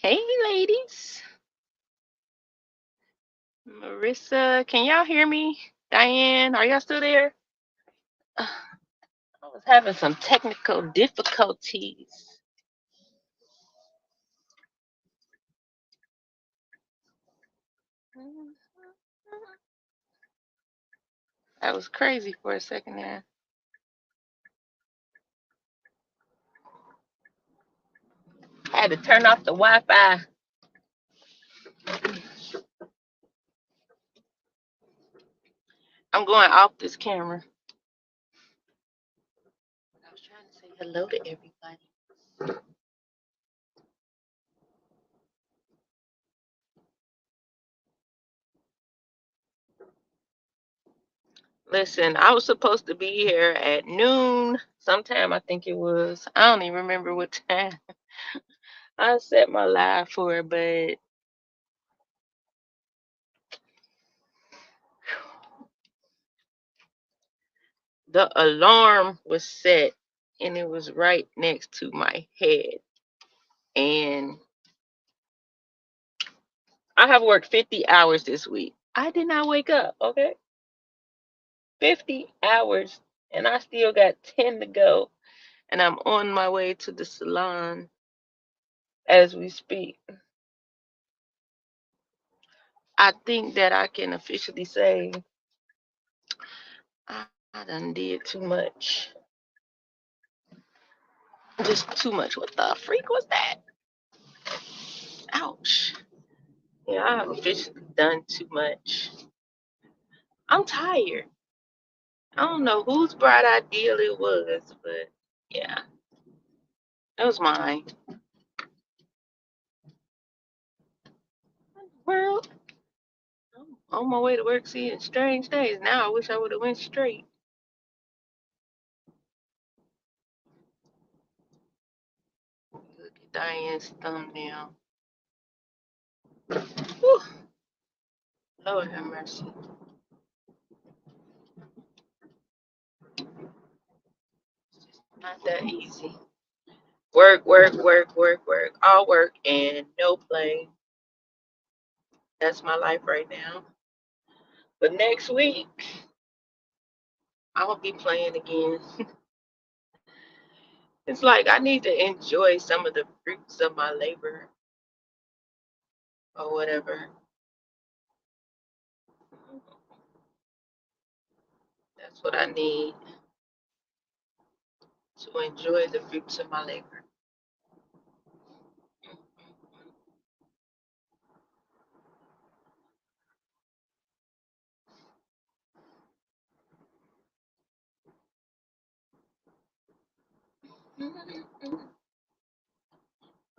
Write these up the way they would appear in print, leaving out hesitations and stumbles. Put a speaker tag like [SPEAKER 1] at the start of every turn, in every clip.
[SPEAKER 1] Hey, ladies. Marissa, can y'all hear me? Diane, are y'all still there? I was having some technical difficulties. That was crazy for a second there. I had to turn off the Wi-Fi. I'm going off this camera. I was trying to say hello to everybody. Listen, I was supposed to be here at noon sometime, I think it was. I don't even remember what time I set my live for, but the alarm was set and it was right next to my head. And I have worked 50 hours this week. I did not wake up, okay? 50 hours, and I still got 10 to go. And I'm on my way to the salon as we speak. I think that I can officially say I done did too much. Just too much. What the freak was that? Ouch. Yeah, I have officially done too much. I'm tired. I don't know whose bright idea it was, but yeah, it was mine. Well, I'm on my way to work seeing strange days. Now I wish I would have went straight. Look at Diane's thumbnail. Whew. Lord have mercy. It's just not that easy. Work, work, work, work, work. All work and no play. That's my life right now. But next week, I'll be playing again. It's like I need to enjoy some of the fruits of my labor or whatever. That's what I need to enjoy the fruits of my labor.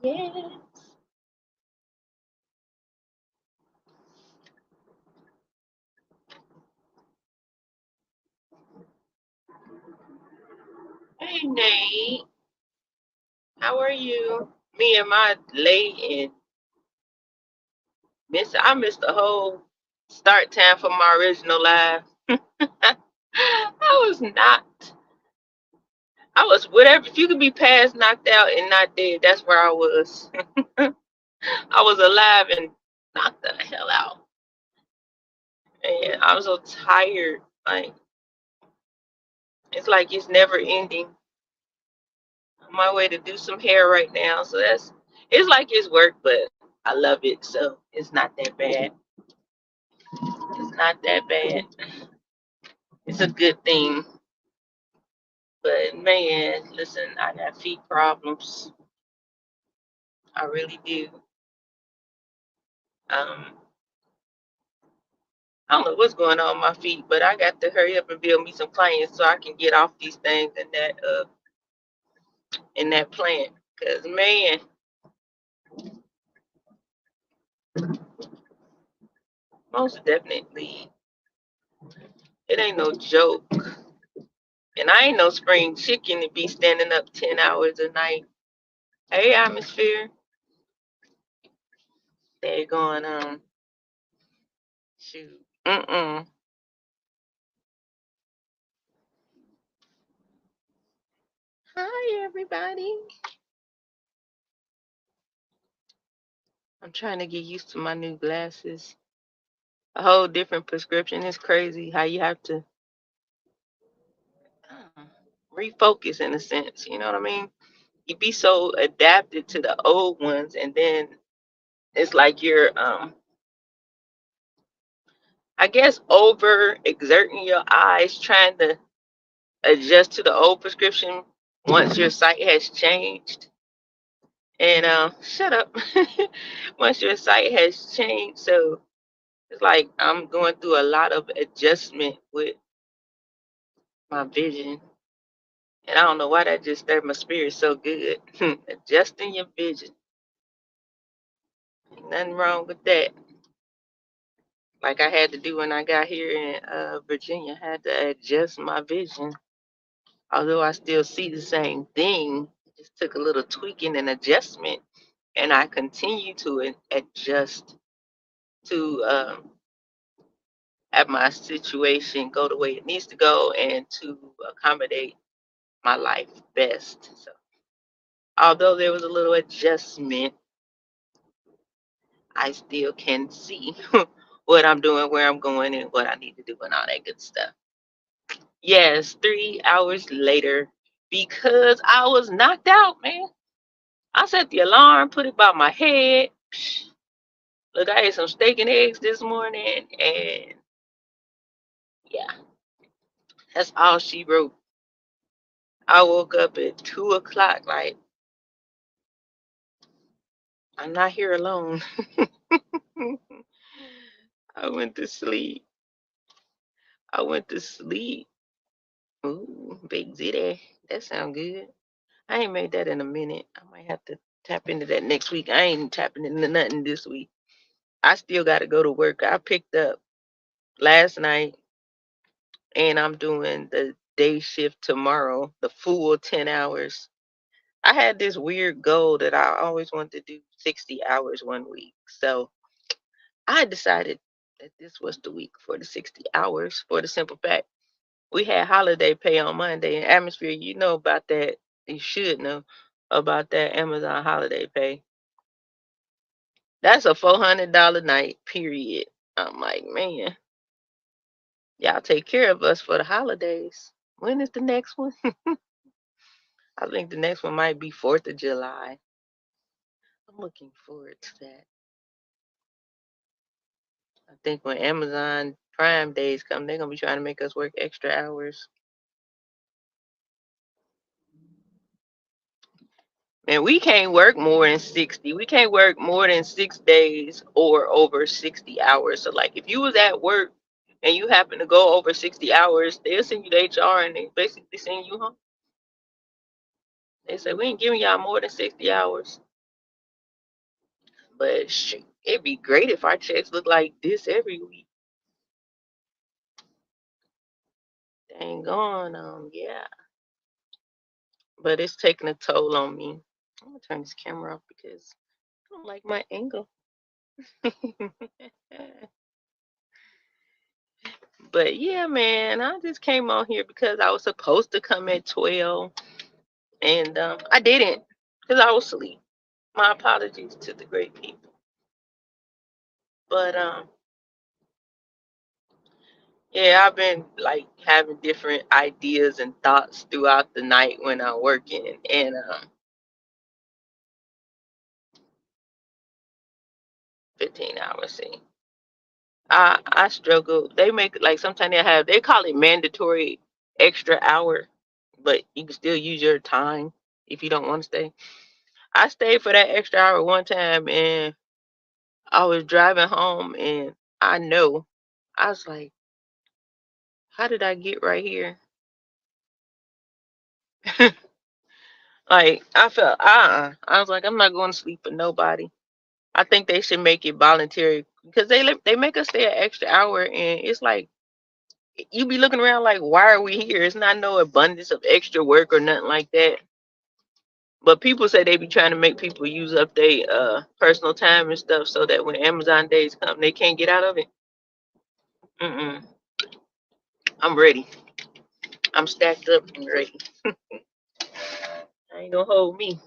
[SPEAKER 1] Yes. Hey Nate, how are you? Me and my late and I missed the whole start time for my original live. I was not. I was whatever. If you could be passed, knocked out, and not dead, that's where I was. I was alive and knocked the hell out. And I was so tired. Like it's like it's never ending. On my way to do some hair right now, so it's like it's work, but I love it, so it's not that bad. It's not that bad. It's a good thing. But man, listen, I got feet problems. I really do. Um, I don't know what's going on with my feet, but I got to hurry up and build me some clients so I can get off these things in that plant. Cause man, most definitely, it ain't no joke. And I ain't no spring chicken to be standing up 10 hours a night. Hey, atmosphere. They're going shoot. Mm-mm. Hi everybody. I'm trying to get used to my new glasses. A whole different prescription. It's crazy how you have to uh, refocus in a sense. You know what I mean? You be so adapted to the old ones, and then it's like you're, I guess, over exerting your eyes trying to adjust to the old prescription once your sight has changed. And shut up. Once your sight has changed, so it's like I'm going through a lot of adjustment with my vision. And I don't know why that just stirred my spirit so good. Adjusting your vision. Ain't nothing wrong with that. Like I had to do when I got here in Virginia. I had to adjust my vision. Although I still see the same thing, it just took a little tweaking and adjustment. And I continue to adjust to have my situation go the way it needs to go and to accommodate my life best. So, although there was a little adjustment, I still can see what I'm doing, where I'm going, and what I need to do, and all that good stuff. Yes, 3 hours later, because I was knocked out, man. I set the alarm, put it by my head. Look, I ate some steak and eggs this morning, and yeah, that's all she wrote. I woke up at 2 o'clock, like, I'm not here alone. I went to sleep. I went to sleep. Ooh, Big Zitty. That sound good. I ain't made that in a minute. I might have to tap into that next week. I ain't tapping into nothing this week. I still got to go to work. I picked up last night and I'm doing the day shift tomorrow, the full 10 hours. I had this weird goal that I always wanted to do 60 hours one week. So I decided that this was the week for the 60 hours for the simple fact we had holiday pay on Monday in Atmosphere. You know about that. You should know about that Amazon holiday pay. That's a $400 night, period. I'm like, man, y'all take care of us for the holidays. When is the next one? I think the next one might be 4th of July. I'm looking forward to that. I think when Amazon Prime days come, they're going to be trying to make us work extra hours. And we can't work more than 60. We can't work more than 6 days or over 60 hours. So, like, if you was at work and you happen to go over 60 hours, they'll send you to HR and they basically send you home. They say, we ain't giving y'all more than 60 hours. But shoot, it'd be great if our checks look like this every week. Dang on, yeah. But it's taking a toll on me. I'm gonna turn this camera off because I don't like my angle. But yeah, man, I just came on here because I was supposed to come at 12 and I didn't because I was asleep. My apologies to the great people. But yeah, I've been like having different ideas and thoughts throughout the night when I'm working, and 15 hours. See, I struggle. They make like sometimes they call it mandatory extra hour, but you can still use your time if you don't want to stay. I stayed for that extra hour one time, and I was driving home, and I know I was like, how did I get right here? Like I felt I was like, I'm not going to sleep for nobody. I think they should make it voluntary because they make us stay an extra hour, and it's like you be looking around like, why are we here? It's not no abundance of extra work or nothing like that. But people say they be trying to make people use up their personal time and stuff so that when Amazon days come, they can't get out of it. Mm-mm. I'm ready. I'm stacked up and ready. I ain't gonna hold me.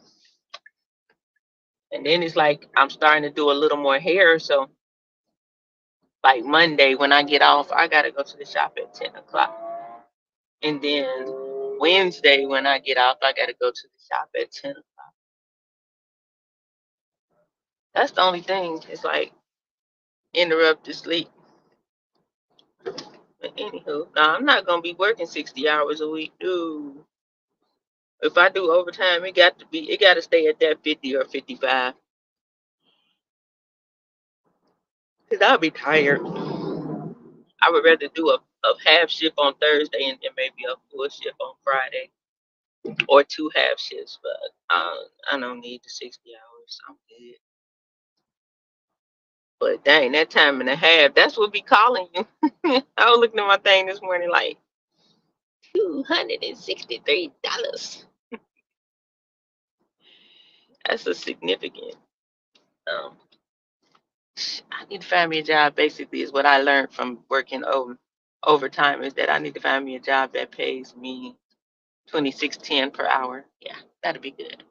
[SPEAKER 1] And then it's like I'm starting to do a little more hair. So like Monday when I get off, I gotta go to the shop at 10 o'clock. And then Wednesday when I get off, I gotta go to the shop at 10 o'clock. That's the only thing. It's like interrupted sleep. But anywho, nah, I'm not gonna be working 60 hours a week, dude. If I do overtime, it got to stay at that 50 or 55. Cause I'll be tired. I would rather do a half shift on Thursday and then maybe a full shift on Friday, or two half shifts. But I don't need the 60 hours. I'm good. But dang, that time and a half, that's what be calling you. I was looking at my thing this morning like $263. That's a significant. Um, I need to find me a job. Basically, is what I learned from working overtime, is that I need to find me a job that pays me 26.10 per hour. Yeah, that'd be good.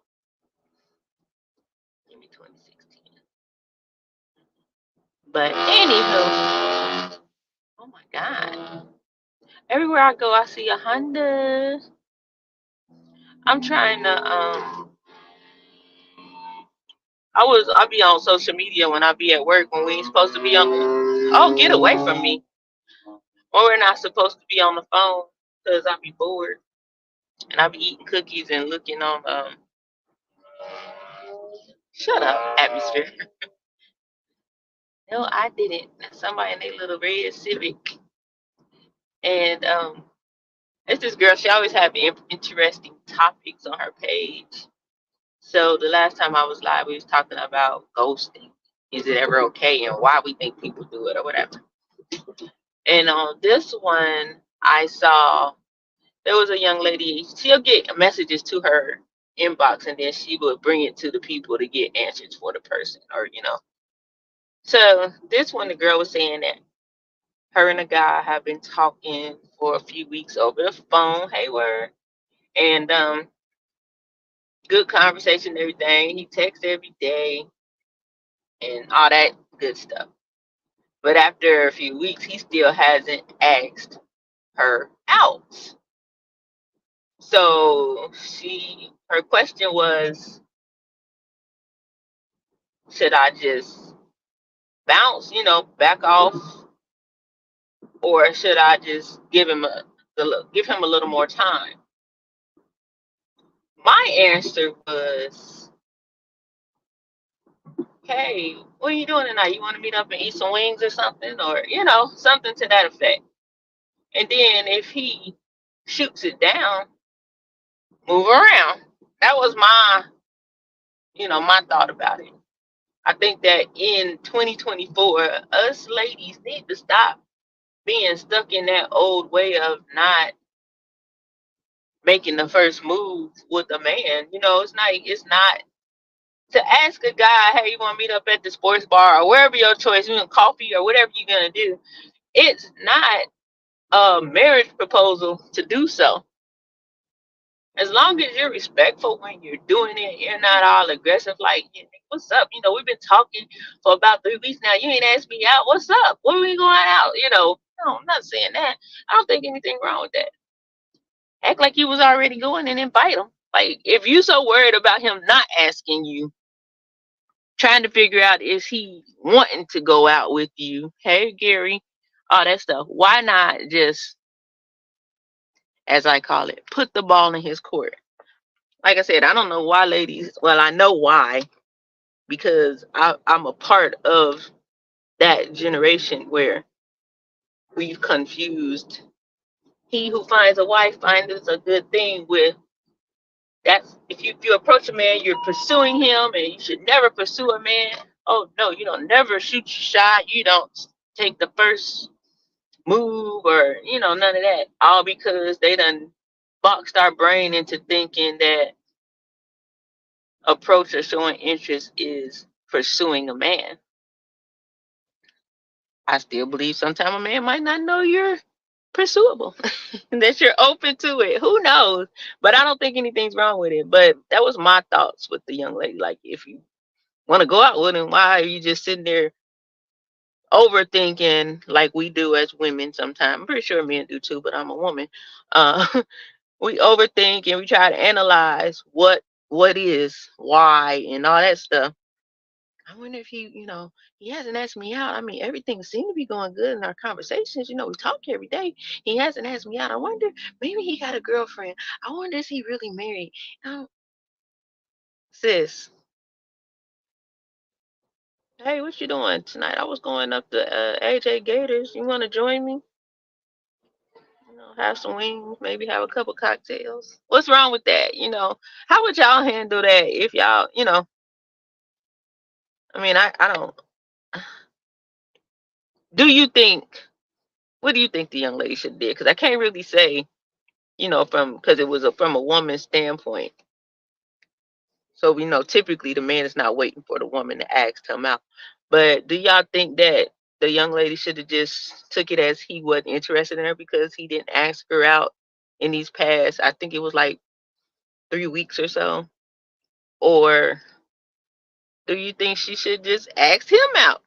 [SPEAKER 1] Give me 26.10. But anywho, oh my God, everywhere I go, I see a Honda. I'm trying to I'll be on social media when I be at work when we ain't supposed to be on. Oh, get away from me! When we're not supposed to be on the phone because I be bored and I be eating cookies and looking on shut up, atmosphere. No, I didn't. Somebody in their little red Civic, and it's this girl. She always have interesting topics on her page. So the last time I was live, we was talking about ghosting. Is it ever okay, and why we think people do it, or whatever. And on this one, I saw there was a young lady. She'll get messages to her inbox, and then she would bring it to the people to get answers for the person, or you know. So this one, the girl was saying that her and a guy have been talking for a few weeks over the phone. Hey, word. And good conversation and everything. He texts every day and all that good stuff. But after a few weeks, he still hasn't asked her out. So her question was, should I just bounce, back off, or should I just give him a little more time? My answer was, hey, what are you doing tonight? You want to meet up and eat some wings or something? Or, something to that effect. And then if he shoots it down, move around. That was my thought about it. I think that in 2024, us ladies need to stop being stuck in that old way of not making the first move with a man. It's not to ask a guy, hey, you want to meet up at the sports bar or wherever your choice, coffee or whatever you're gonna do. It's not a marriage proposal to do so. As long as you're respectful when you're doing it, you're not all aggressive. Like, what's up? We've been talking for about 3 weeks now. You ain't asked me out. What's up? When are we going out? No, I'm not saying that. I don't think anything wrong with that. Act like you was already going and invite him. Like, if you so worried about him not asking you, trying to figure out is he wanting to go out with you, hey Gary, all that stuff, why not just, as I call it, put the ball in his court? Like I said, I don't know why ladies, well, I know why, because I'm a part of that generation where we've confused he who finds a wife finds a good thing with, that's if you approach a man, you're pursuing him, and you should never pursue a man. Oh no, you don't never shoot your shot. You don't take the first move, or none of that. All because they done boxed our brain into thinking that approach or showing interest is pursuing a man. I still believe sometimes a man might not know you're pursuable, that you're open to it. Who knows? But I don't think anything's wrong with it. But that was my thoughts with the young lady. Like, if you want to go out with him. Why are you just sitting there overthinking like we do as women sometimes? I'm pretty sure men do too, but I'm a woman. Uh, we overthink and we try to analyze what is, why, and all that stuff. I wonder if he hasn't asked me out. I mean, everything seemed to be going good in our conversations. We talk every day. He hasn't asked me out. I wonder, maybe he got a girlfriend. I wonder, is he really married? Um, sis, hey, what you doing tonight? I was going up to AJ Gators. You want to join me? Have some wings, maybe have a couple cocktails. What's wrong with that? How would y'all handle that if y'all? I mean, I don't. Do you think? What do you think the young lady should have did? Because I can't really say, from because it was from a woman's standpoint. So we know typically the man is not waiting for the woman to ask him out. But do y'all think that the young lady should have just took it as he wasn't interested in her because he didn't ask her out in these past? I think it was like 3 weeks or so. Or do you think she should just ask him out?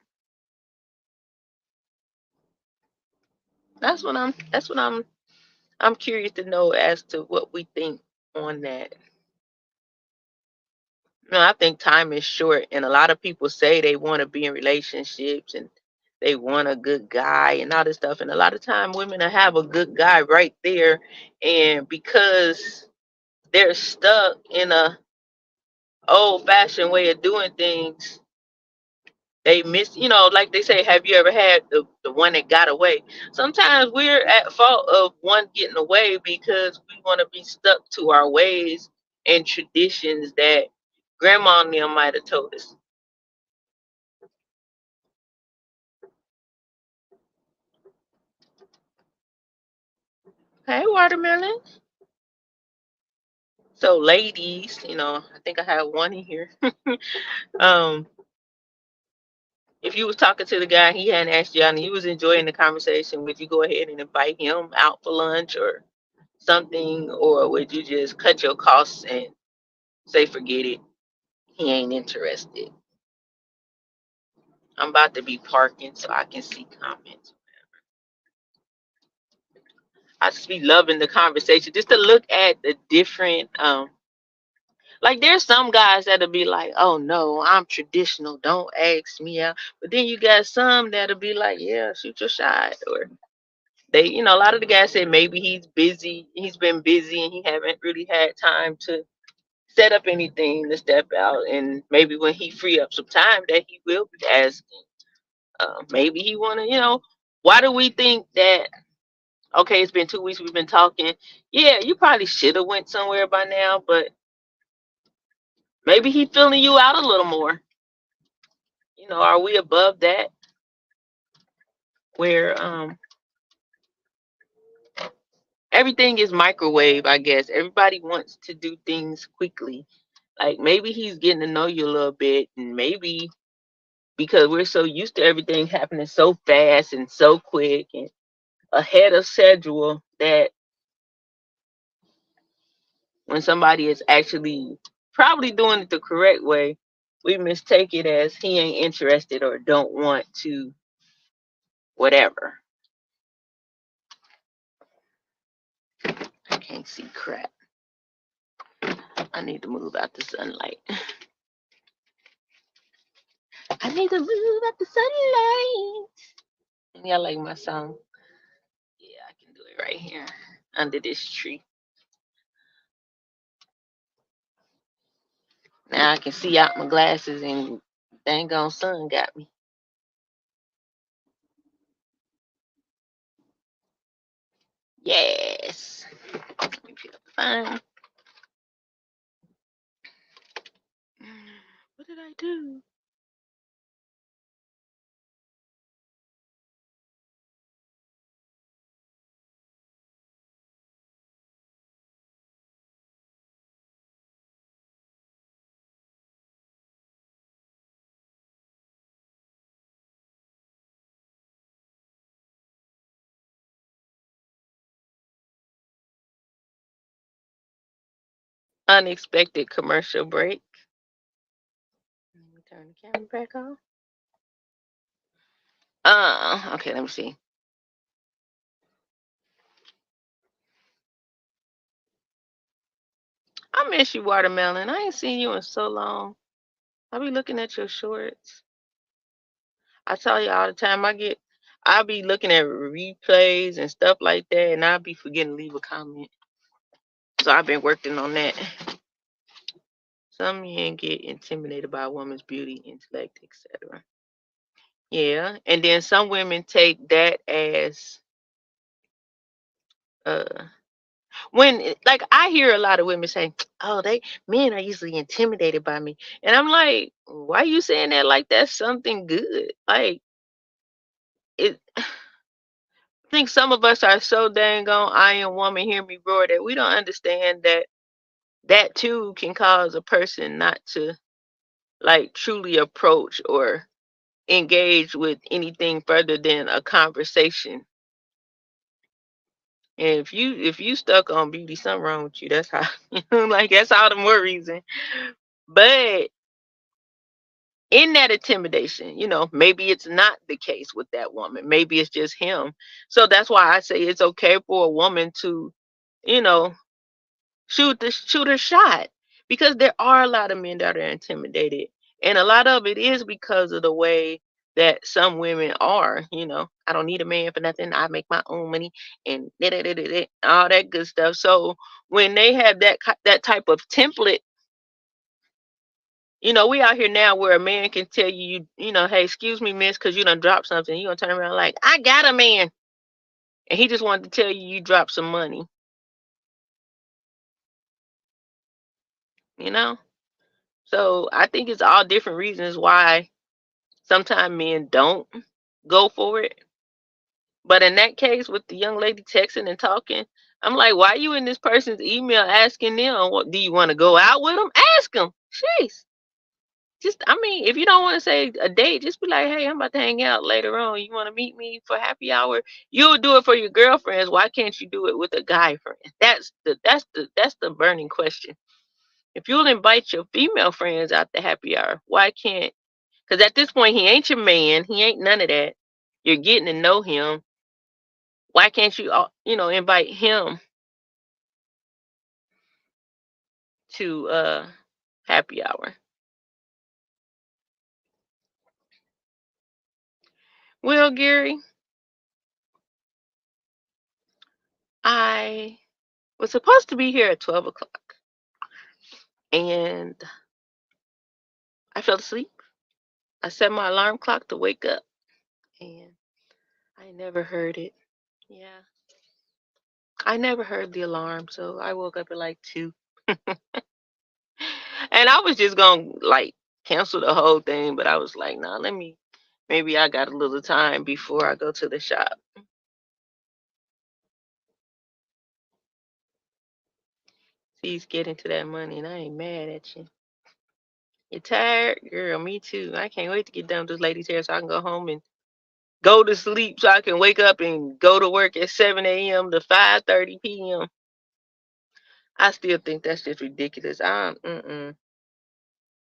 [SPEAKER 1] That's what I'm curious to know as to what we think on that. No, I think time is short, and a lot of people say they want to be in relationships and they want a good guy and all this stuff. And a lot of time, women will have a good guy right there, and because they're stuck in a old-fashioned way of doing things, they miss. Like they say, have you ever had the one that got away? Sometimes we're at fault of one getting away because we want to be stuck to our ways and traditions that grandma and them might have told us. Hey, watermelon. So, ladies, I think I have one in here. um, if you was talking to the guy, he hadn't asked you out, and you was enjoying the conversation, would you go ahead and invite him out for lunch or something, or would you just cut your costs and say, forget it, he ain't interested? I'm about to be parking so I can see comments. I just be loving the conversation, just to look at the different like there's some guys that'll be like, "Oh no, I'm traditional. Don't ask me out." But then you got some that'll be like, "Yeah, shoot your shot." Or a lot of the guys say maybe he's busy. He's been busy and he haven't really had time to set up anything to step out. And maybe when he free up some time, that he will be asking. Maybe he wanna. Why do we think that? Okay, it's been 2 weeks. We've been talking. Yeah, you probably should have went somewhere by now, but maybe he feeling you out a little more. Are we above that where everything is microwave? I guess everybody wants to do things quickly. Like maybe he's getting to know you a little bit, and maybe because we're so used to everything happening so fast and so quick and ahead of schedule, that when somebody is actually probably doing it the correct way, we mistake it as he ain't interested or don't want to whatever. I can't see crap. I need to move out the sunlight. I need to move out the sunlight. And y'all like my song? Yeah, I can do it right here under this tree. Now I can see out my glasses, and dang on sun got me. Yes. Let me pick up the phone. What did I do? Unexpected commercial break. Let me Turn the camera back on. Okay, let me see. I miss you, Watermelon. I ain't seen you in so long. I be looking at your shorts. I tell you all the time, I be looking at replays and stuff like that, and I be forgetting to leave a comment. So I've been working on that. Some men get intimidated by a woman's beauty, intellect, etc. Yeah, and then some women take that as uh like I hear a lot of women say, "Oh, they men are usually intimidated by me," and I'm like, "Why are you saying that? Like that's something good? Like it." I think some of us are so dang on "I am woman, hear me roar" that we don't understand that that too can cause a person not to like truly approach or engage with anything further than a conversation. And if you stuck on beauty, something wrong with you. That's how like that's all the more reason. But in that intimidation, maybe it's not the case with that woman. Maybe it's just him. So that's why I say it's okay for a woman to, you know, shoot a shot, because there are a lot of men that are intimidated, and a lot of it is because of the way that some women are. I don't need a man for nothing. I make my own money and all that good stuff. So when they have that type of template, we out here now where a man can tell hey, excuse me, miss, because you done dropped something. You gonna turn around like, I got a man, and he just wanted to tell you dropped some money. You know. So I think it's all different reasons why sometimes men don't go for it. But in that case, with the young lady texting and talking, I'm like, why are you in this person's email asking them, what do you want to go out with them? Ask them. Jeez. Just, I mean, if you don't want to say a date, just be like, hey, I'm about to hang out later on. You want to meet me for happy hour? You'll do it for your girlfriends. Why can't you do it with a guy friend? That's the burning question. If you'll invite your female friends out to happy hour, why can't? Because at this point, he ain't your man. He ain't none of that. You're getting to know him. Why can't you, invite him to happy hour? Well, Gary, I was supposed to be here at 12 o'clock, and I fell asleep. I set my alarm clock to wake up, and I never heard it. Yeah, I never heard the alarm, so I woke up at like 2. And I was just gonna like cancel the whole thing, but I was like, nah, maybe I got a little time before I go to the shop. Please get into that money, and I ain't mad at you. You tired? Girl, me too. I can't wait to get done with this lady's hair so I can go home and go to sleep so I can wake up and go to work at 7 a.m. to 5:30 p.m. I still think that's just ridiculous.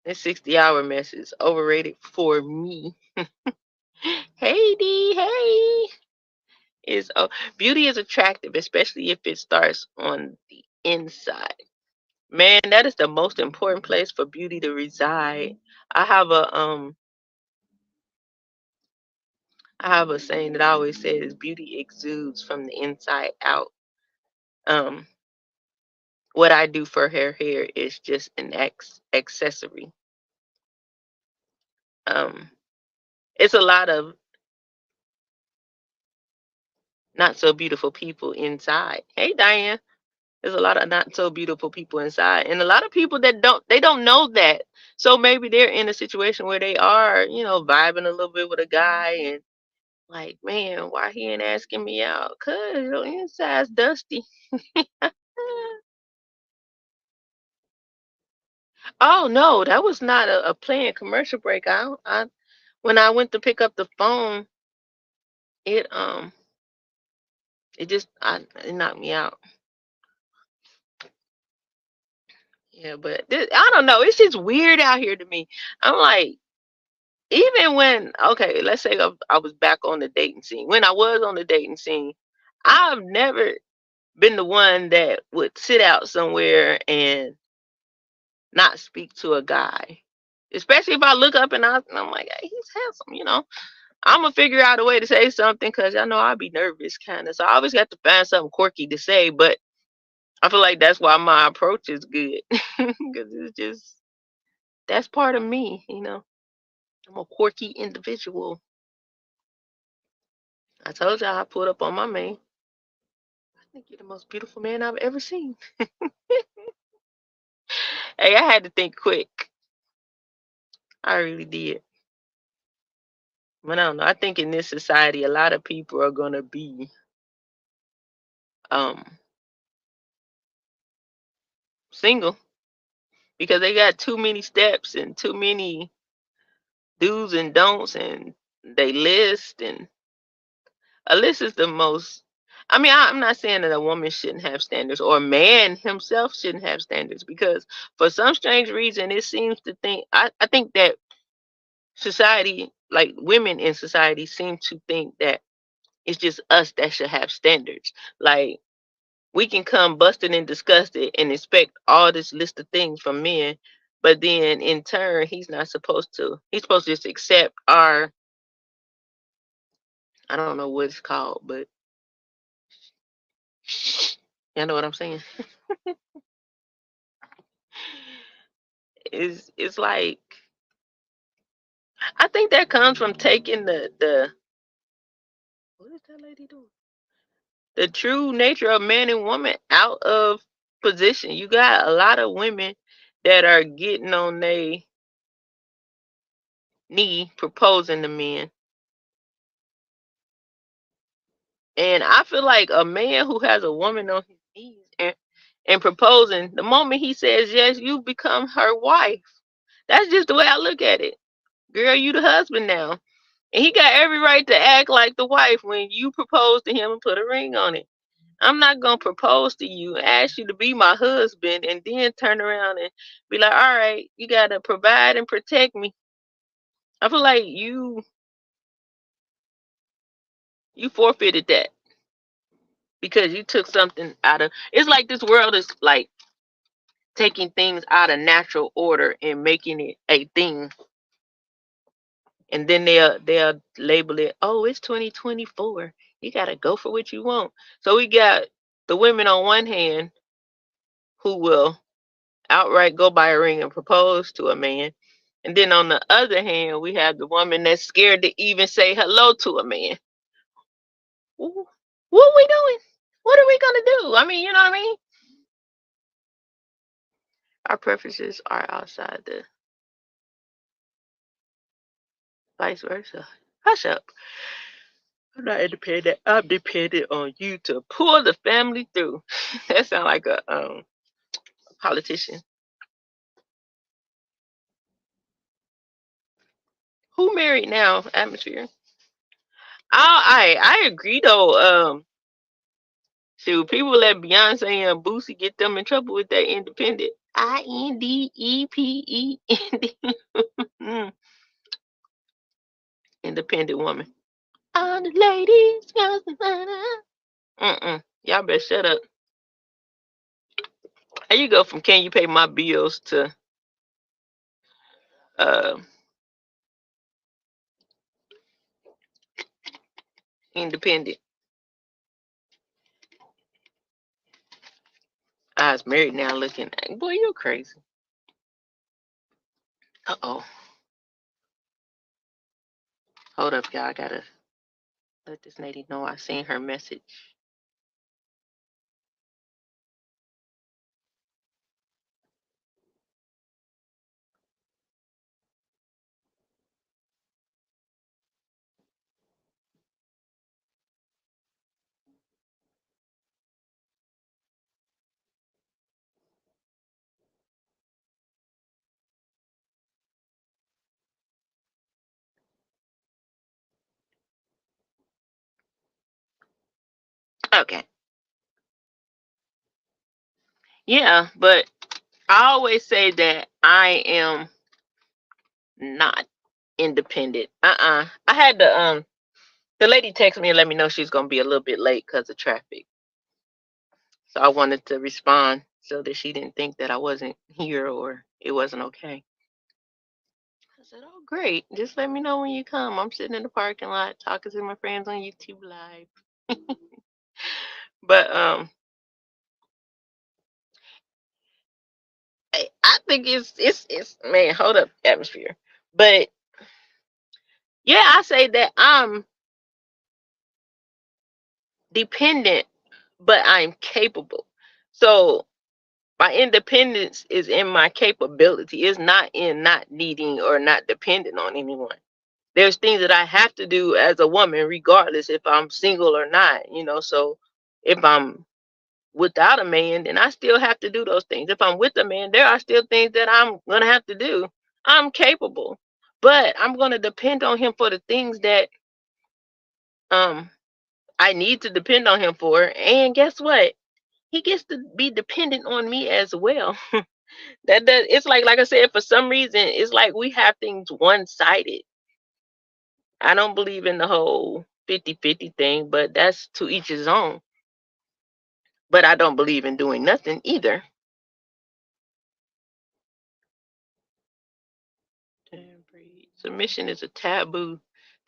[SPEAKER 1] This 60-hour mess is overrated for me. Hey D, hey. Is Beauty is attractive, especially if it starts on the inside. Man, that is the most important place for beauty to reside. I have a saying that I always say is beauty exudes from the inside out. Um, what I do for her hair is just an accessory. Um, it's a lot of not so beautiful people inside. Hey Diane, there's a lot of not so beautiful people inside, and a lot of people that don't know that. So maybe they're in a situation where they are, vibing a little bit with a guy, and like, man, why he ain't asking me out? Cause your inside's dusty. Oh no, that was not a planned commercial break. When I went to pick up the phone, it it knocked me out. Yeah, but I don't know. It's just weird out here to me. I'm like, even when, okay, let's say I was back on the dating scene. When I was on the dating scene, I've never been the one that would sit out somewhere and not speak to a guy. Especially if I look up and I'm like, hey, he's handsome, you know. I'm gonna figure out a way to say something because I know I'll be nervous, kind of. So I always got to find something quirky to say. But I feel like that's why my approach is good because it's just that's part of me, you know. I'm a quirky individual. I told y'all I pulled up on my man. I think you're the most beautiful man I've ever seen. Hey, I had to think quick. I really did. But I don't know. I think in this society, a lot of people are gonna be um single because they got too many steps and too many do's and don'ts, and they list, and a list is the most. I mean, I'm not saying that a woman shouldn't have standards or a man himself shouldn't have standards because for some strange reason it seems to think I think that society, like women in society, seem to think that it's just us that should have standards. Like we can come busted and disgusted and expect all this list of things from men, but then in turn he's not supposed to. He's supposed to just accept our, I don't know what it's called, but you know what I'm saying? It's like I think that comes from taking the what is that lady doing? The true nature of man and woman out of position. You got a lot of women that are getting on their knee proposing to men. And I feel like a man who has a woman on his knees and proposing, the moment he says yes, you become her wife. That's just the way I look at it. Girl, you the husband now. And he got every right to act like the wife when you propose to him and put a ring on it. I'm not gonna propose to you, ask you to be my husband, and then turn around and be like, all right, you gotta provide and protect me. I feel like you forfeited that because you took something out of it's like this world is like taking things out of natural order and making it a thing. And then they'll label it, oh, it's 2024. You gotta go for what you want. So we got the women on one hand who will outright go buy a ring and propose to a man. And then on the other hand, we have the woman that's scared to even say hello to a man. What are we doing? What are we gonna do? I mean, you know what I mean? Our preferences are outside the vice versa. Hush up. I'm not independent. I'm dependent on you to pull the family through. That sounds like a politician. Who married now? Atmosphere. I agree though. Shoot, people let Beyonce and Boosie get them in trouble with that independent. Independent. Mm, independent woman. All the ladies. Y'all better shut up. How you go from can you pay my bills to uh independent? I was married now looking. Boy, you're crazy. Uh-oh. Hold up, y'all. I gotta let this lady know I seen her message. Okay. Yeah, but I always say that I am not. independent. I had the lady text me and let me know she's gonna be a little bit late because of traffic. So I wanted to respond so that she didn't think that I wasn't here or it wasn't okay. I said, "Oh, great. Just let me know when you come. I'm sitting in the parking lot talking to my friends on YouTube Live." But I think it's man, hold up, atmosphere. But yeah, I say that I'm dependent, but I'm capable. So my independence is in my capability. It's not in not needing or not dependent on anyone. There's things that I have to do as a woman, regardless if I'm single or not, So if I'm without a man, then I still have to do those things. If I'm with a man, there are still things that I'm gonna have to do. I'm capable, but I'm gonna depend on him for the things that um I need to depend on him for. And guess what? He gets to be dependent on me as well. That it's like I said, for some reason, it's like we have things one-sided. I don't believe in the whole 50-50 thing, but that's to each his own. But I don't believe in doing nothing either. Submission is a taboo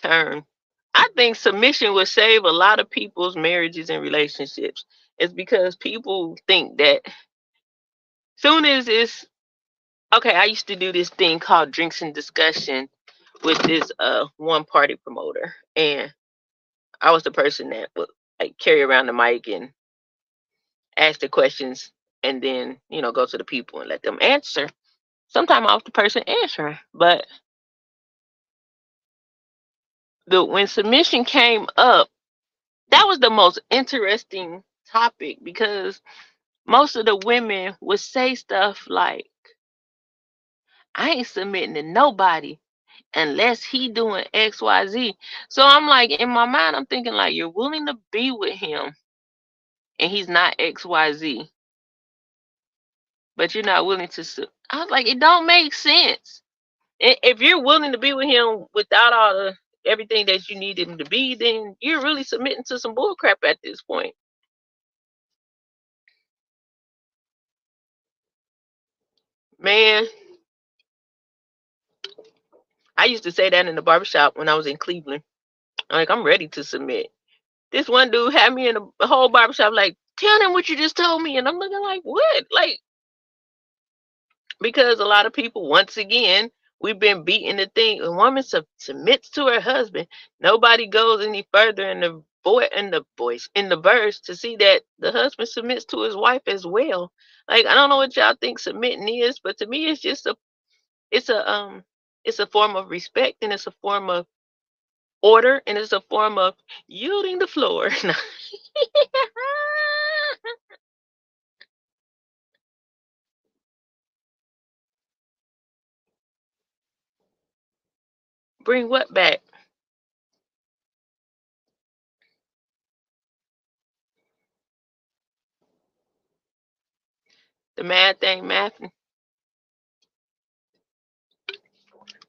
[SPEAKER 1] term. I think submission would save a lot of people's marriages and relationships. It's because people think that soon as it's okay, I used to do this thing called drinks and discussion with this one party promoter, and I was the person that would like carry around the mic and ask the questions, and then go to the people and let them answer. Sometimes I was the person answering, but the when submission came up, that was the most interesting topic because most of the women would say stuff like, "I ain't submitting to nobody unless he doing XYZ." So I'm like, in my mind, I'm thinking like, you're willing to be with him and he's not XYZ, but you're not willing to. I was like, it don't make sense. If you're willing to be with him without all the everything that you need him to be, then you're really submitting to some bullcrap at this point. Man, I used to say that in the barbershop when I was in Cleveland. Like, I'm ready to submit. This one dude had me in the whole barbershop like, tell them what you just told me. And I'm looking like, what? Like, because a lot of people, once again, we've been beating the thing. A woman submits to her husband. Nobody goes any further in the verse to see that the husband submits to his wife as well. Like, I don't know what y'all think submitting is, but to me, it's just it's a um it's a form of respect, and it's a form of order, and it's a form of yielding the floor. Bring what back? The math ain't mathing.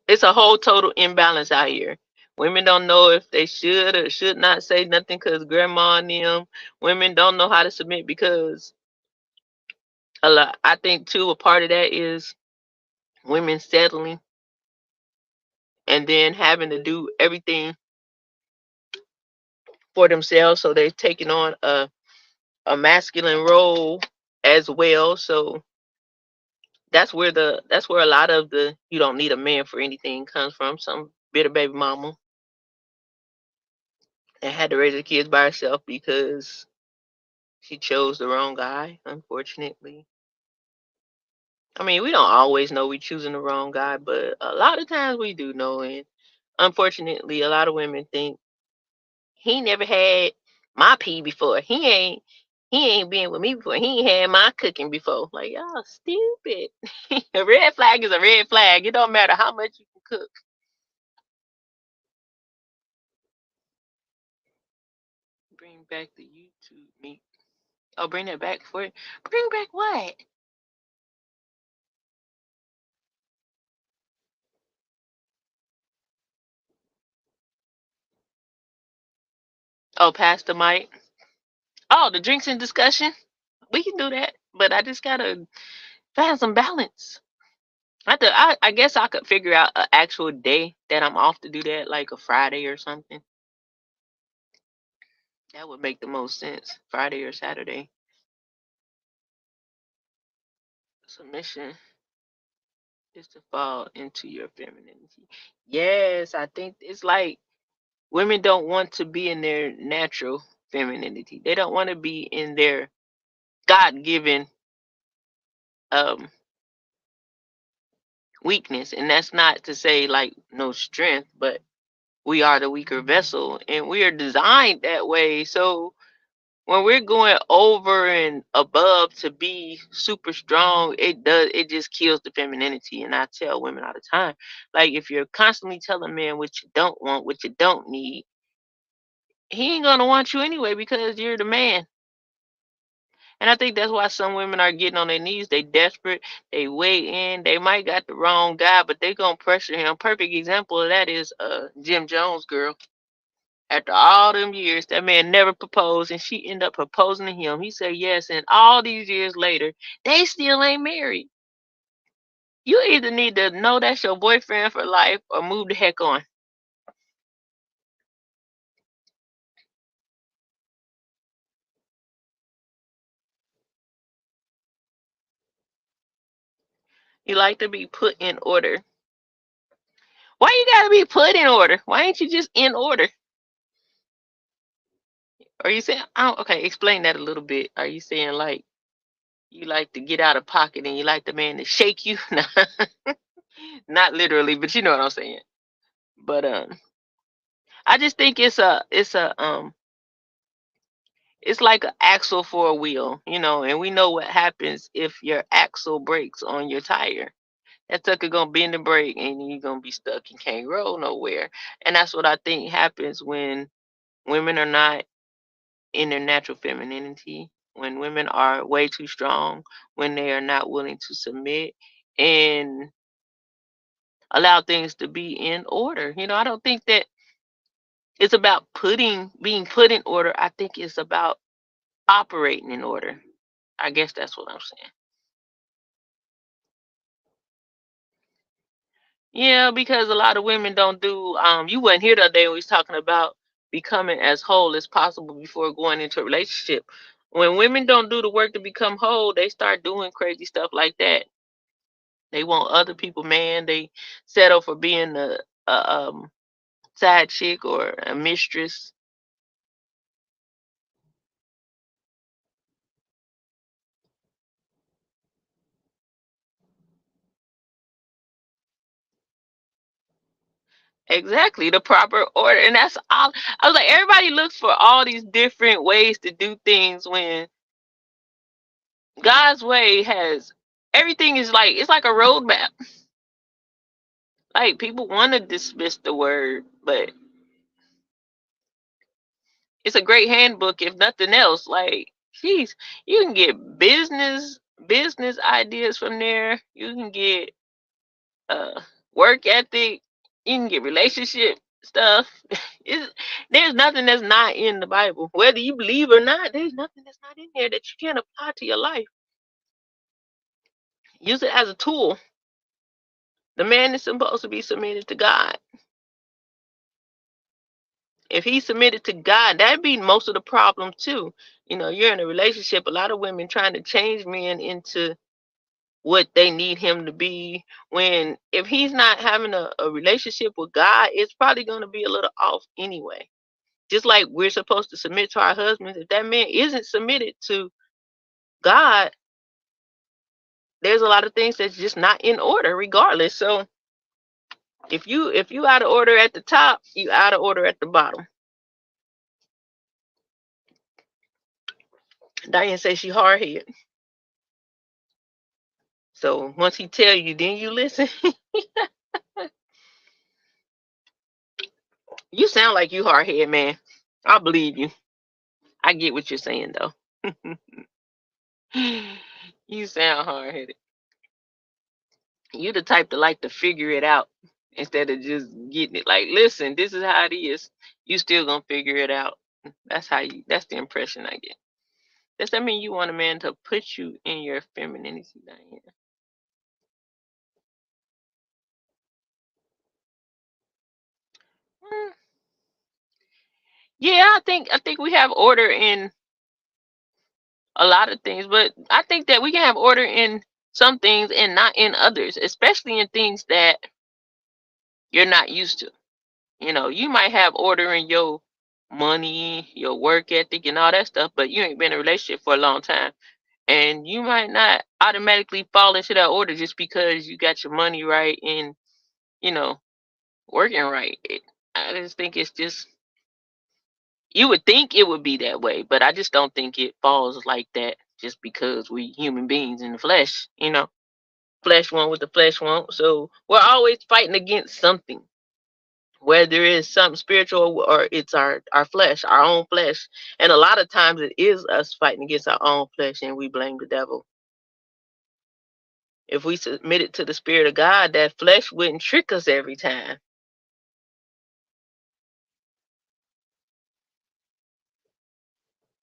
[SPEAKER 1] It's a whole total imbalance out here. Women don't know if they should or should not say nothing because grandma and them. Women don't know how to submit because a lot. I think too a part of that is women settling and then having to do everything for themselves. So they're taking on a masculine role as well. So that's where a lot of the you don't need a man for anything comes from. Some bitter baby mama that had to raise her kids by herself because she chose the wrong guy, unfortunately. I mean, we don't always know we choosing the wrong guy, but a lot of times we do know. And unfortunately, a lot of women think he never had my pee before. He ain't been with me before. He ain't had my cooking before. Like, y'all stupid. A red flag is a red flag. It don't matter how much you can cook. Bring back the YouTube meat. Oh, bring that back for it. Bring back what? Oh, pass the mic. Oh, the drinks and discussion. We can do that, but I just gotta find some balance. I guess I could figure out an actual day that I'm off to do that, like a Friday or something. That would make the most sense. Friday or Saturday. Submission is to fall into your femininity. Yes, I think it's like women don't want to be in their natural femininity. They don't want to be in their God given um weakness. And that's not to say like no strength, but we are the weaker vessel and we are designed that way. So when we're going over and above to be super strong, it just kills the femininity. And I tell women all the time, like if you're constantly telling men what you don't want, what you don't need, he ain't gonna want you anyway because you're the man. And I think that's why some women are getting on their knees. They desperate. They weigh in. They might got the wrong guy, but they gonna pressure him. Perfect example of that is Jim Jones girl. After all them years, that man never proposed, and she ended up proposing to him. He said yes, and all these years later, they still ain't married. You either need to know that's your boyfriend for life or move the heck on. You like to be put in order. Why you gotta be put in order? Why ain't you just in order? Are you saying, oh, okay, explain that a little bit. Are you saying like you like to get out of pocket and you like the man to shake you? Not literally, but you know what I'm saying. But I just think it's like an axle for a wheel, and we know what happens if your axle breaks on your tire. That sucker gonna bend the brake and you're gonna be stuck and can't roll nowhere. And that's what I think happens when women are not in their natural femininity, when women are way too strong, when they are not willing to submit and allow things to be in order. I don't think that it's about being put in order. I think it's about operating in order. I guess that's what I'm saying. Yeah, because a lot of women don't do you wasn't here the other day when we was talking about becoming as whole as possible before going into a relationship. When women don't do the work to become whole, they start doing crazy stuff like that. They want other people, man. They settle for being a side chick or a mistress. Exactly, the proper order. And that's all. I was like, everybody looks for all these different ways to do things when God's way has everything is like it's like a roadmap. Like people want to dismiss the word, but it's a great handbook if nothing else. Like, geez, you can get business ideas from there. You can get uh work ethic. You can get relationship stuff. It's, there's nothing that's not in the Bible. Whether you believe or not, there's nothing that's not in there that you can't apply to your life. Use it as a tool. The man is supposed to be submitted to God. If he's submitted to God, that'd be most of the problem too. You're in a relationship, a lot of women trying to change men into what they need him to be. When if he's not having a relationship with God, it's probably going to be a little off anyway. Just like we're supposed to submit to our husbands, if that man isn't submitted to God, there's a lot of things that's just not in order regardless. So if you out of order at the top, you out of order at the bottom. Diane says she hard headed. So once he tell you, then you listen. You sound like you hard headed, man. I believe you. I get what you're saying though. You sound hard headed. You the type to like to figure it out instead of just getting it. Like, listen, this is how it is. You still gonna figure it out. That's the impression I get. Does that mean you want a man to put you in your femininity, Diane? Mm, yeah, I think we have order in a lot of things, but I think that we can have order in some things and not in others, especially in things that you're not used to. You might have order in your money, your work ethic, and all that stuff, but you ain't been in a relationship for a long time. And you might not automatically fall into that order just because you got your money right and, you know, working right. I just think it's just, you would think it would be that way, but I just don't think it falls like that just because we human beings in the flesh. Flesh want what the flesh want. So we're always fighting against something, whether it's something spiritual or it's our flesh, our own flesh. And a lot of times it is us fighting against our own flesh and we blame the devil. If we submitted to the spirit of God, that flesh wouldn't trick us every time.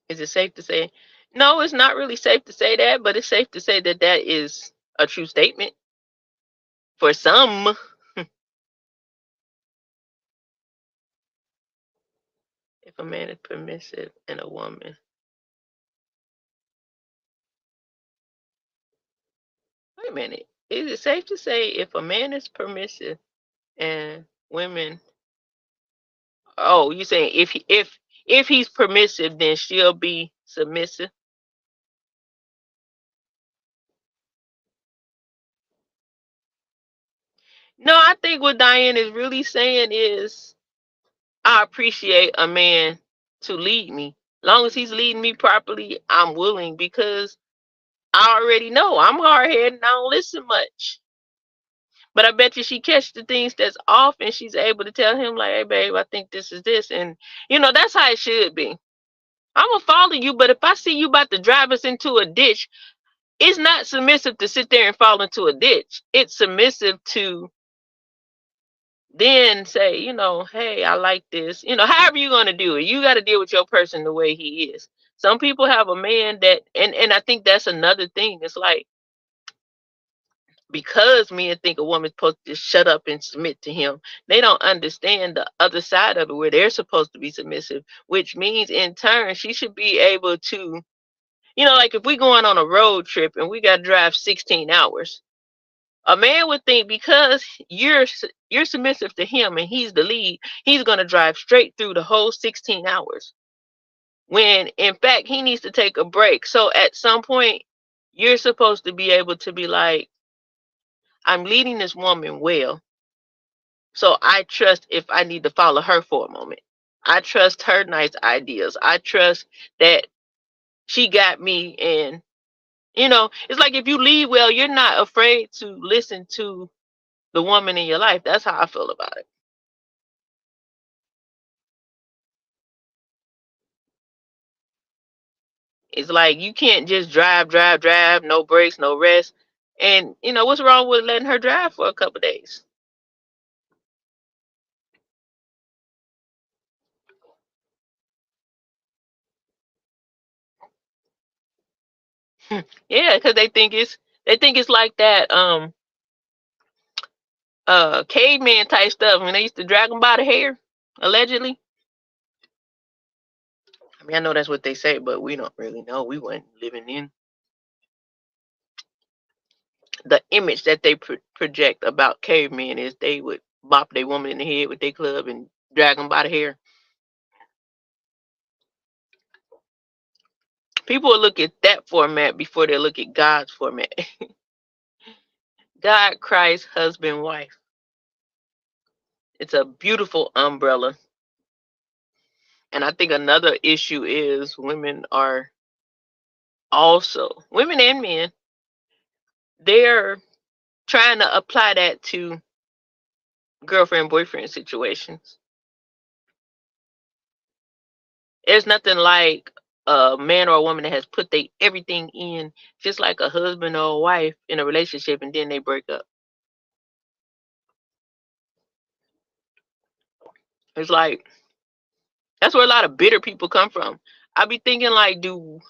[SPEAKER 1] Is it safe to say? No, it's not really safe to say that, but it's safe to say that that is a true statement for some. If a man is permissive and a woman. Wait a minute. Is it safe to say if a man is permissive and women? Oh, you saying if he's permissive, then she'll be submissive? No, I think what Diane is really saying is I appreciate a man to lead me. Long as he's leading me properly, I'm willing because I already know I'm hard headed and I don't listen much. But I bet you she catch the things that's off and she's able to tell him like, hey babe, I think this is this. And that's how it should be. I'm gonna follow you, but if I see you about to drive us into a ditch, it's not submissive to sit there and fall into a ditch. It's submissive to then say, hey, I like this. However you're gonna do it, you got to deal with your person the way he is. Some people have a man that, and I think that's another thing. It's like because men think a woman's supposed to just shut up and submit to him, they don't understand the other side of it where they're supposed to be submissive, which means in turn she should be able to, like if we going on a road trip and we got to drive 16 hours. A man would think because you're submissive to him and he's the lead, he's gonna drive straight through the whole 16 hours. When in fact he needs to take a break. So at some point, you're supposed to be able to be like, I'm leading this woman well. So I trust if I need to follow her for a moment. I trust her nice ideas. I trust that she got me and it's like if you lead well, you're not afraid to listen to the woman in your life. That's how I feel about it. It's like you can't just drive, no breaks, no rest. And what's wrong with letting her drive for a couple of days? Yeah, because they think it's like that caveman type stuff when they used to drag them by the hair, allegedly. I mean, I know that's what they say, but we don't really know. We weren't living in the image that they project about cavemen is they would bop their woman in the head with their club and drag them by the hair. People will look at that format before they look at God's format. God, Christ, husband, wife. It's a beautiful umbrella. And I think another issue is women are also, women and men, they're trying to apply that to girlfriend boyfriend situations. There's nothing like a man or a woman that has put they everything in, just like a husband or a wife in a relationship, and then they break up. It's like That's where a lot of bitter people come from. I be thinking like, when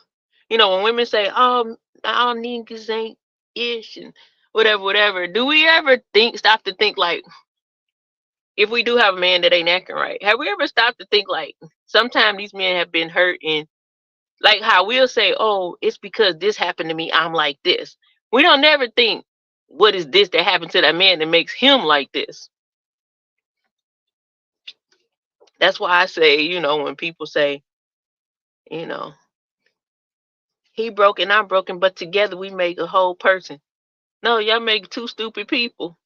[SPEAKER 1] women say, "Oh, all niggas ain't ish," and whatever, whatever. Do we ever stop to think like, if we do have a man that ain't acting right, have we ever stopped to think like, sometimes these men have been hurt, and like how we'll say, "Oh, it's because this happened to me, I'm like this." We don't never think, what is this that happened to that man that makes him like this? That's why I say, when people say, you know, he broken, I'm broken, but together we make a whole person. No, y'all make two stupid people.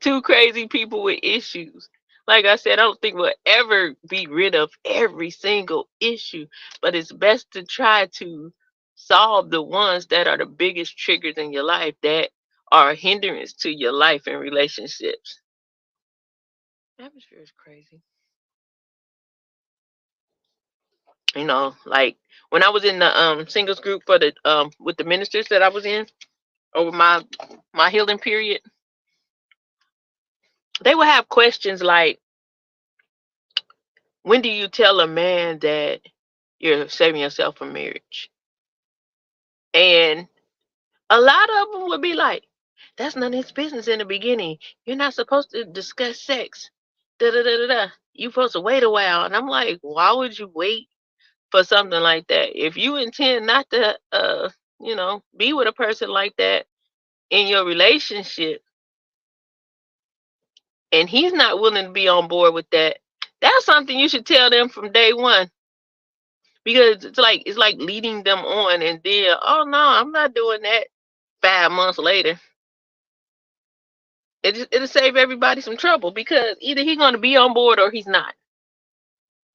[SPEAKER 1] Two crazy people with issues. Like I said, I don't think we'll ever be rid of every single issue, but it's best to try to solve the ones that are the biggest triggers in your life, that are a hindrance to your life and relationships. Atmosphere is crazy. Like when I was in the singles group for the with the ministers that I was in over my healing period, they would have questions like, when do you tell a man that you're saving yourself for marriage? And a lot of them would be like, that's none of his business in the beginning. You're not supposed to discuss sex. Da da da da da. You're supposed to wait a while. And I'm like, why would you wait for something like that? If you intend not to be with a person like that in your relationship, and he's not willing to be on board with that, that's something you should tell them from day one. Because it's like leading them on, and then, oh no, I'm not doing that 5 months later. It'll save everybody some trouble, because either he's gonna be on board or he's not.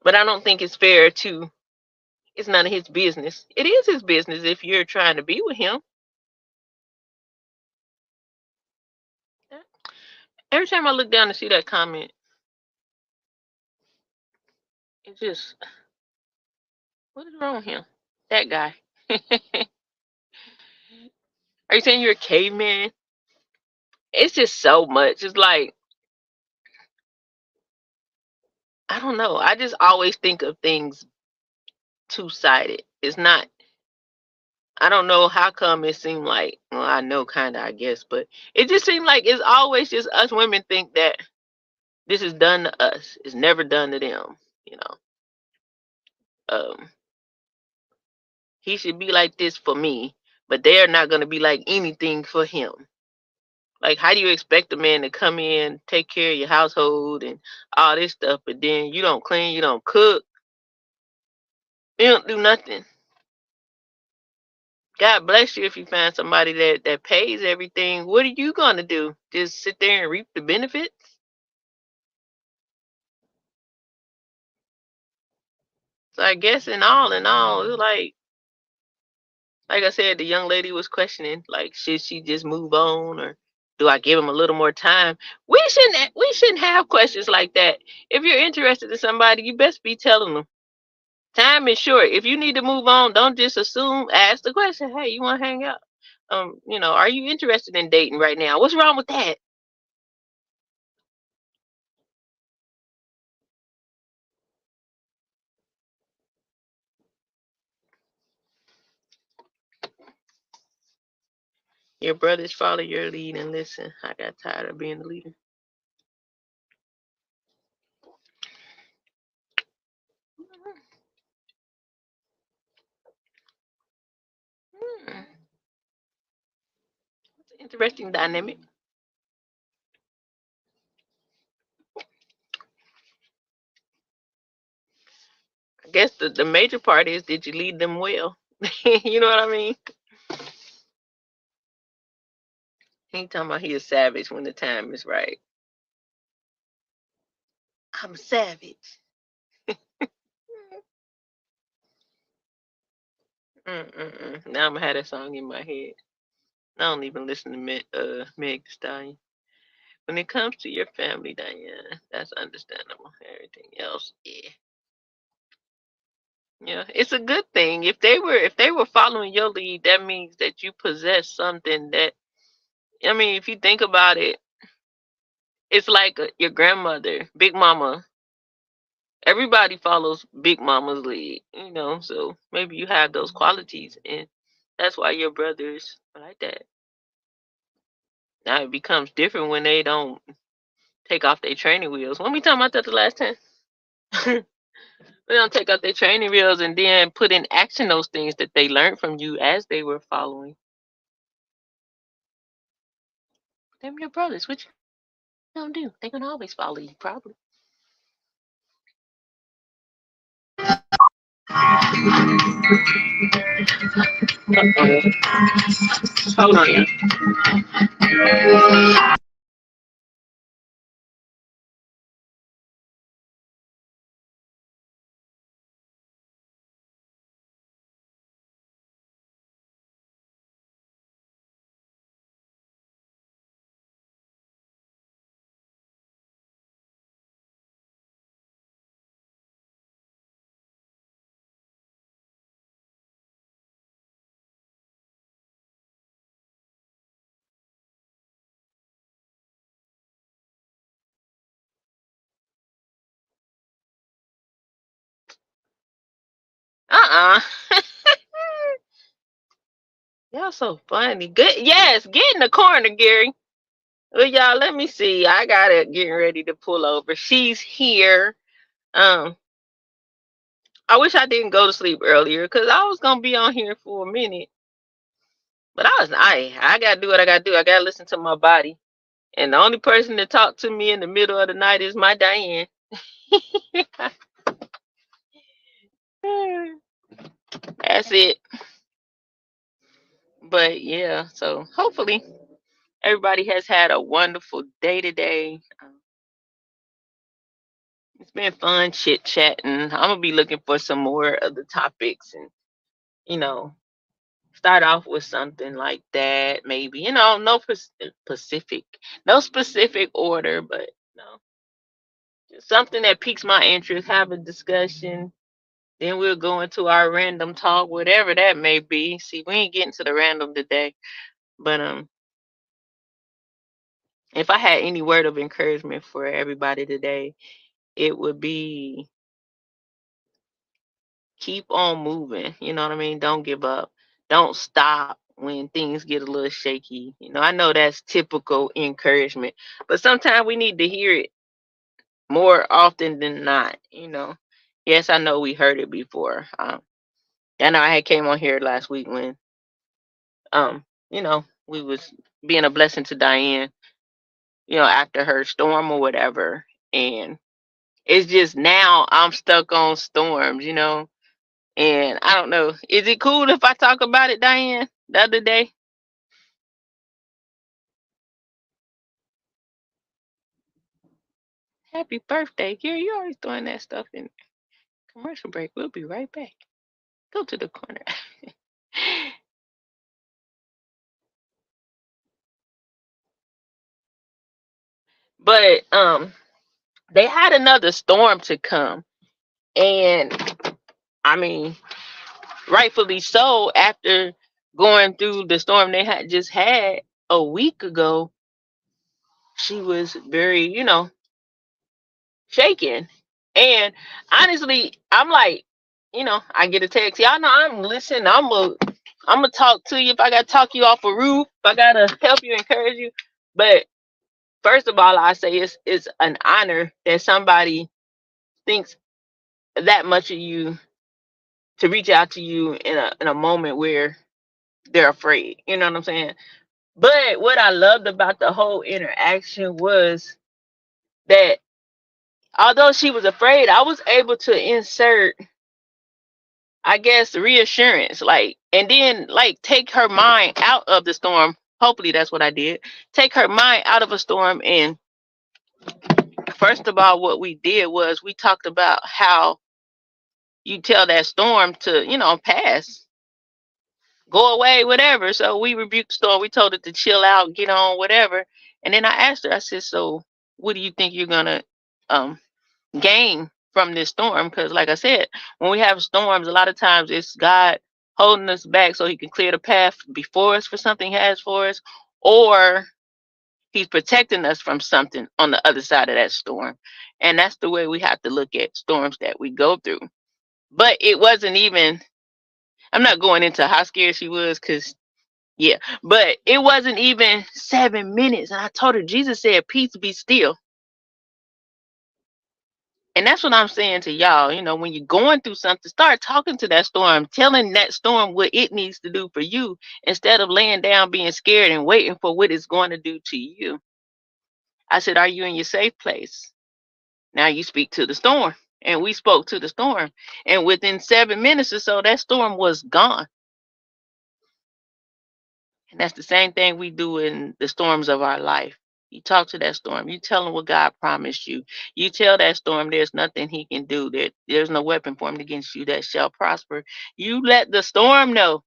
[SPEAKER 1] But I don't think it's fair to, it's none of his business. It is his business if you're trying to be with him. Every time I look down and see that comment, it just, what is wrong with him? That guy. Are you saying you're a caveman? It's just so much. It's like, I don't know. I just always think of things two-sided. It's not, I don't know how come it seemed like, well, I know kind of, I guess, but it just seemed like it's always just us women think that this is done to us. It's never done to them. You know, um, he should be like this for me, but they're not going to be like anything for him. Like, how do you expect a man to come in, take care of your household and all this stuff, but then you don't clean, you don't cook, you don't do nothing? God bless you if you find somebody that pays everything. What are you gonna do? Just sit there and reap the benefits? So I guess in all, it's like I said, the young lady was questioning, like, should she just move on, or do I give him a little more time? We shouldn't have questions like that. If you're interested in somebody, you best be telling them. Time is short. If you need to move on, don't just assume. Ask the question, hey, you want to hang out? Are you interested in dating right now? What's wrong with that? Your brothers follow your lead and listen. I got tired of being the leader. Hmm. It's an interesting dynamic. I guess the major part is, did you lead them well? You know what I mean? He ain't talking about he a savage when the time is right. I'm a savage. Mm-mm-mm. Now I'm gonna have that song in my head. I don't even listen to Meg Thee Stallion. When it comes to your family, Diana, that's understandable. Everything else, yeah. Yeah, it's a good thing. If they were following your lead, that means that you possess something that, I mean, if you think about it, it's like your grandmother, Big Mama. Everybody follows Big Mama's lead, so maybe you have those qualities, and that's why your brothers are like that. Now it becomes different when they don't take off their training wheels. When we talking about that the last time? They don't take off their training wheels and then put in action those things that they learned from you as they were following. Them your brothers. What you gonna do? They're gonna always follow you, probably. Hold on, yeah. Uh-uh. Y'all so funny. Good. Yes, get in the corner, Gary. Well, y'all, let me see. I got it getting ready to pull over. She's here. Um, I wish I didn't go to sleep earlier because I was gonna be on here for a minute. But I gotta do what I gotta do. I gotta listen to my body. And the only person that talked to me in the middle of the night is my Diane. That's it. But yeah, so hopefully everybody has had a wonderful day today. It's been fun chit chatting. I'm gonna be looking for some more of the topics and you know start off with something like that. Maybe no specific, no specific order, but just something that piques my interest. Have a discussion. Then we'll go into our random talk, whatever that may be. See, we ain't getting to the random today, but if I had any word of encouragement for everybody today, it would be keep on moving. You know what I mean? Don't give up. Don't stop when things get a little shaky. I know that's typical encouragement, but sometimes we need to hear it more often than not. Yes, I know we heard it before. I know I had came on here last week when we was being a blessing to Diane, after her storm or whatever. And it's just now I'm stuck on storms. And I don't know. Is it cool if I talk about it, Diane, the other day? Happy birthday. Gary, you always doing that stuff in commercial break. We'll be right back. Go to the corner. But they had another storm to come. And I mean, rightfully so, after going through the storm they had just had a week ago, she was very, shaken. And honestly, I'm like, I get a text. Y'all know I'm listening. I'm gonna talk to you if I gotta talk you off a roof, if I gotta help you, encourage you. But first of all, I say it's an honor that somebody thinks that much of you to reach out to you in a moment where they're afraid. You know what I'm saying? But what I loved about the whole interaction was that although she was afraid, I was able to insert, I guess, reassurance, like, and then like take her mind out of the storm. Hopefully that's what I did. Take her mind out of a storm. And first of all, what we did was we talked about how you tell that storm to, pass, go away, whatever. So we rebuked the storm. We told it to chill out, get on, whatever. And then I asked her, I said, so what do you think you're gonna um gain from this storm? Because like I said, when we have storms, a lot of times it's God holding us back so he can clear the path before us for something he has for us, or he's protecting us from something on the other side of that storm. And that's the way we have to look at storms that we go through. But it wasn't even, I'm not going into how scared she was, because, yeah, but it wasn't even 7 minutes. And I told her, Jesus said, peace be still. And that's what I'm saying to y'all. When you're going through something, start talking to that storm, telling that storm what it needs to do for you, instead of laying down being scared and waiting for what it's going to do to you. I said, are you in your safe place? Now you speak to the storm. And we spoke to the storm. And within 7 minutes or so, that storm was gone. And that's the same thing we do in the storms of our life. You talk to that storm. You tell them what God promised you. You tell that storm there's nothing he can do, that there's no weapon formed against you that shall prosper. You let the storm know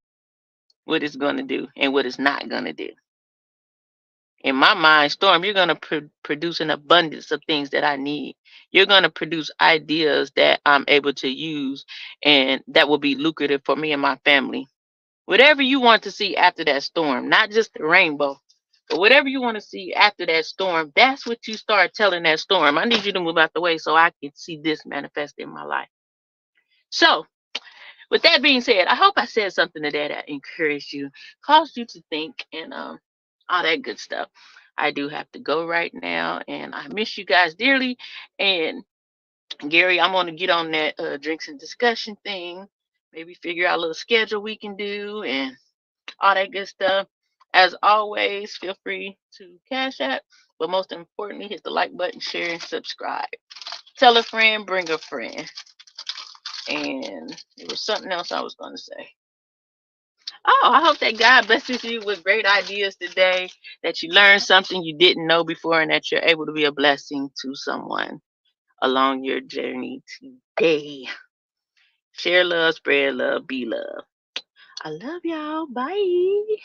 [SPEAKER 1] what it's going to do and what it's not going to do. In my mind, storm, you're going to produce an abundance of things that I need. You're going to produce ideas that I'm able to use and that will be lucrative for me and my family. Whatever you want to see after that storm, not just the rainbow, but whatever you want to see after that storm, that's what you start telling that storm. I need you to move out the way so I can see this manifest in my life. So, with that being said, I hope I said something today that encouraged you, caused you to think, and all that good stuff. I do have to go right now, and I miss you guys dearly. And Gary, I'm going to get on that drinks and discussion thing. Maybe figure out a little schedule we can do and all that good stuff. As always, feel free to cash app, but most importantly, hit the like button, share, and subscribe. Tell a friend, bring a friend. And there was something else I was going to say. Oh, I hope that God blesses you with great ideas today, that you learned something you didn't know before, and that you're able to be a blessing to someone along your journey today. Share love, spread love, be love. I love y'all. Bye.